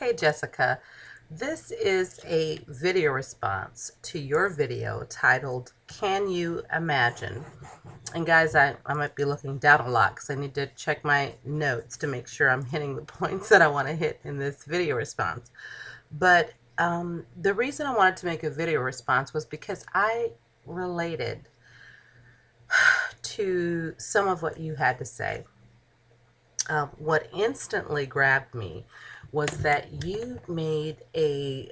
Hey Jessica, this is a video response to your video titled Can You Imagine? And guys, I might be looking down a lot because I need to check my notes to make sure I'm hitting the points that I want to hit in this video response. But the reason I wanted to make a video response was because I related to some of what you had to say. What instantly grabbed me was that you made a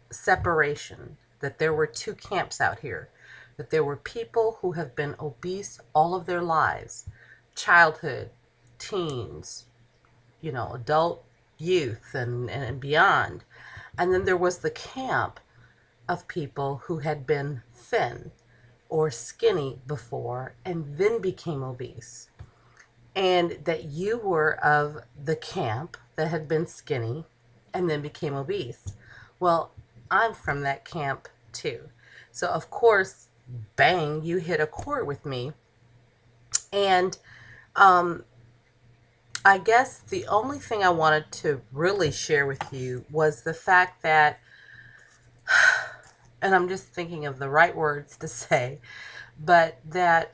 separation, that there were two camps out here, that there were people who have been obese all of their lives, childhood, teens, adult youth and beyond. And then there was the camp of people who had been thin or skinny before and then became obese, and that you were of the camp that had been skinny and then became obese. Well, I'm from that camp too. So, of course, bang, you hit a chord with me. And I guess the only thing I wanted to really share with you was the fact that, and I'm just thinking of the right words to say, but that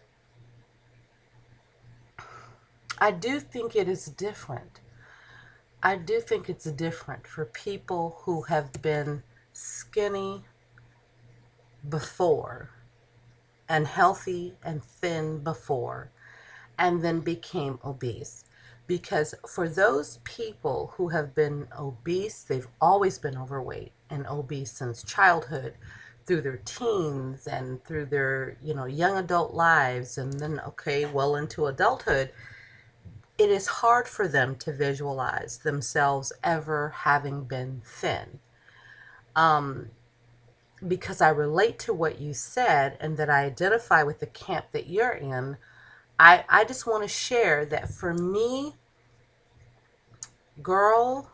I do think it is different. I do think it's different for people who have been skinny before and healthy and thin before and then became obese. Because for those people who have been obese, they've always been overweight and obese since childhood, through their teens and through their, young adult lives, and then, okay, well into adulthood. It is hard for them to visualize themselves ever having been thin. Because I relate to what you said and that I identify with the camp that you're in, I just want to share that for me, girl,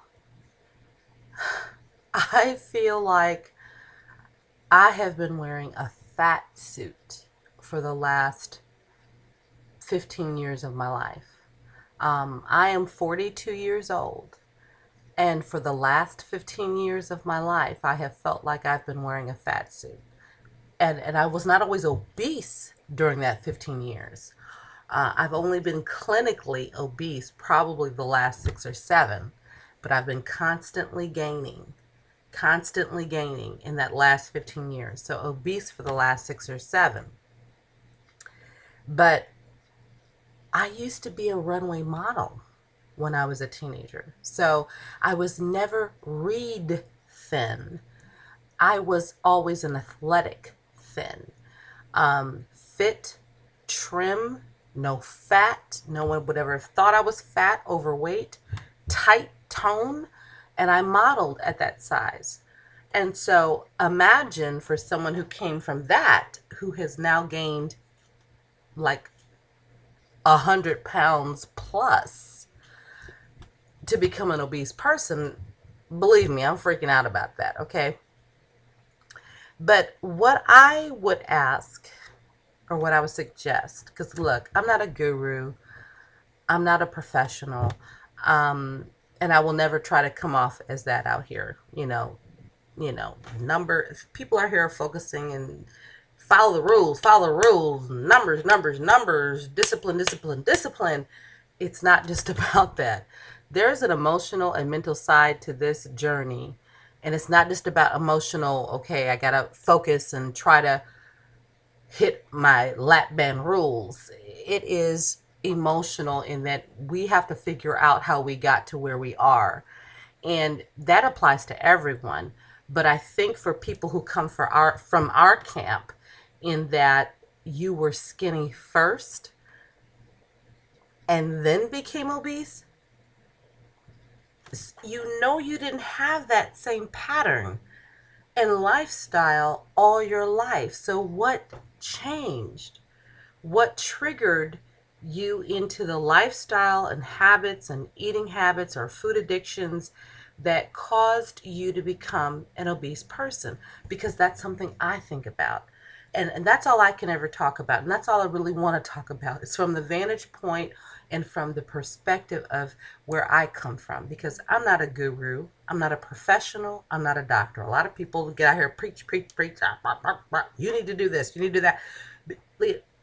I feel like I have been wearing a fat suit for the last 15 years of my life. I am 42 years old, and for the last 15 years of my life, I have felt like I've been wearing a fat suit. And I was not always obese during that 15 years. I've only been clinically obese probably the last 6 or 7, but I've been constantly gaining in that last 15 years. So obese for the last 6 or 7. But I used to be a runway model when I was a teenager. So I was never read thin. I was always an athletic thin. Fit, trim, no fat. No one would ever have thought I was fat, overweight, tight tone. And I modeled at that size. And so imagine for someone who came from that, who has now gained like 100 pounds plus to become an obese person. Believe me, I'm freaking out about that, okay? But what I would ask, or what I would suggest, because look, I'm not a guru, I'm not a professional, and I will never try to come off as that out here. People are here focusing and follow the rules, numbers, discipline. It's not just about that. There's an emotional and mental side to this journey. And it's not just about emotional, okay, I gotta focus and try to hit my lap band rules. It is emotional in that we have to figure out how we got to where we are. And that applies to everyone. But I think for people who come from our camp, in that you were skinny first and then became obese, you didn't have that same pattern and lifestyle all your life. So what changed? What triggered you into the lifestyle and habits and eating habits or food addictions that caused you to become an obese person? Because that's something I think about. And that's all I can ever talk about. And that's all I really want to talk about. It's from the vantage point and from the perspective of where I come from, because I'm not a guru, I'm not a professional, I'm not a doctor. A lot of people get out here, preach, preach, preach, you need to do this, you need to do that.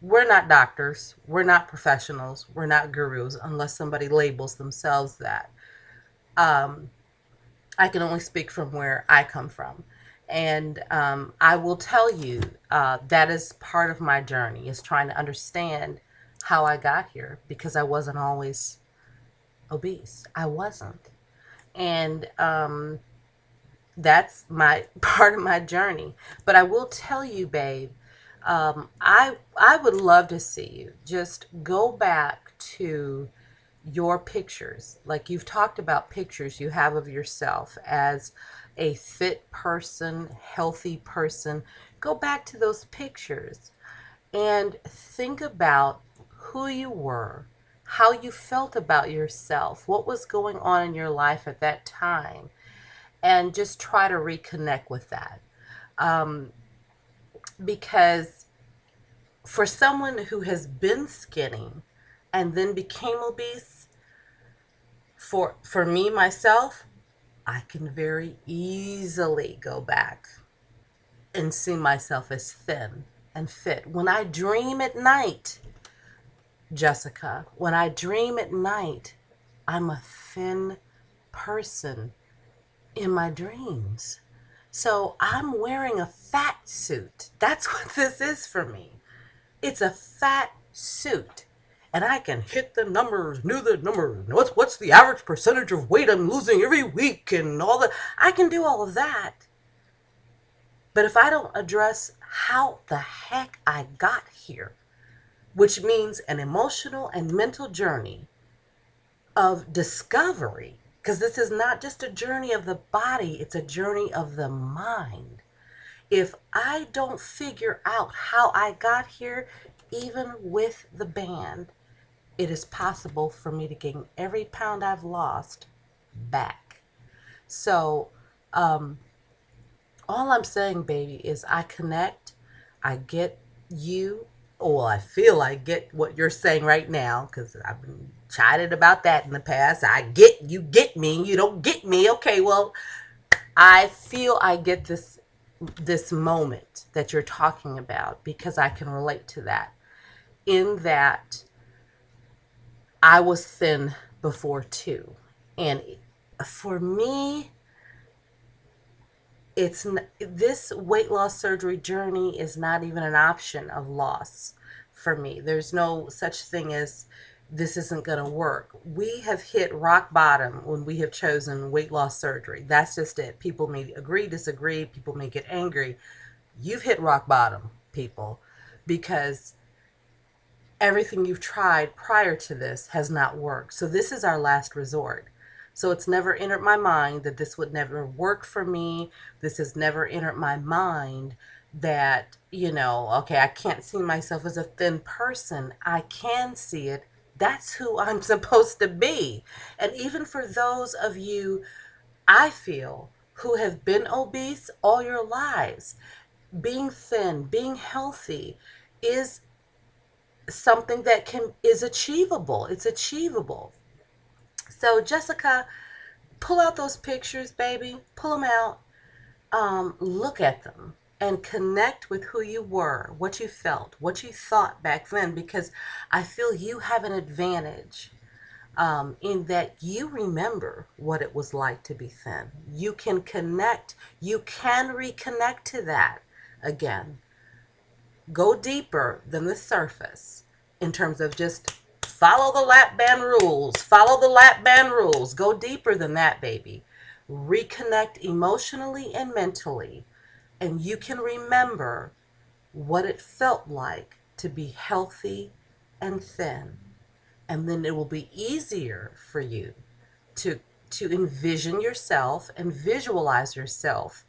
We're not doctors, we're not professionals, we're not gurus unless somebody labels themselves that. Um, I can only speak from where I come from. And I will tell you that is part of my journey, is trying to understand how I got here, because I wasn't always obese. I wasn't. And that's my part of my journey. But I will tell you, babe, I would love to see you just go back to your pictures. Like, you've talked about pictures you have of yourself as a fit person, healthy person. Go back to those pictures and think about who you were, how you felt about yourself, what was going on in your life at that time, and just try to reconnect with that. Um, because for someone who has been skinny and then became obese, for me myself, I can very easily go back and see myself as thin and fit. When I dream at night, Jessica, when I dream at night, I'm a thin person in my dreams. So I'm wearing a fat suit. That's what this is for me. It's a fat suit. And I can hit the numbers, knew the numbers. What's the average percentage of weight I'm losing every week and all that. I can do all of that. But if I don't address how the heck I got here, which means an emotional and mental journey of discovery, because this is not just a journey of the body, it's a journey of the mind. If I don't figure out how I got here, even with the band, it is possible for me to gain every pound I've lost back. So, um, all I'm saying, baby, is I connect, I get you, or I feel I get what you're saying right now, because I've been chided about that in the past. I get you, get me, you don't get me. Okay, well, I feel I get this moment that you're talking about, because I can relate to that. In that, I was thin before too, and for me, this weight loss surgery journey is not even an option of loss for me. There's no such thing as this isn't going to work. We have hit rock bottom when we have chosen weight loss surgery. That's just it. People may agree, disagree, people may get angry. You've hit rock bottom, people, because everything you've tried prior to this has not worked. So this is our last resort. So it's never entered my mind that this would never work for me. This has never entered my mind that, okay, I can't see myself as a thin person. I can see it. That's who I'm supposed to be. And even for those of you, I feel, who have been obese all your lives, being thin, being healthy is something that can is achievable. It's achievable. So, Jessica, pull out those pictures, baby. Pull them out. Look at them and connect with who you were, what you felt, what you thought back then, because I feel you have an advantage in that you remember what it was like to be thin. You can connect, you can reconnect to that again. Go deeper than the surface in terms of just follow the lap band rules. Follow the lap band rules. Go deeper than that, baby. Reconnect emotionally and mentally, and you can remember what it felt like to be healthy and thin. And then it will be easier for you to envision yourself and visualize yourself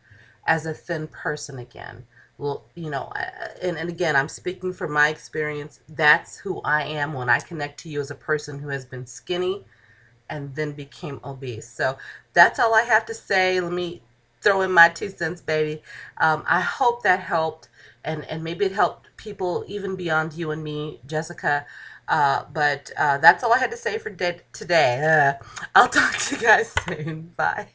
as a thin person again. Well, and again, I'm speaking from my experience. That's who I am when I connect to you as a person who has been skinny and then became obese. So that's all I have to say. Let me throw in my 2 cents, baby. I hope that helped, and maybe it helped people even beyond you and me, Jessica. But that's all I had to say for today. I'll talk to you guys soon. Bye.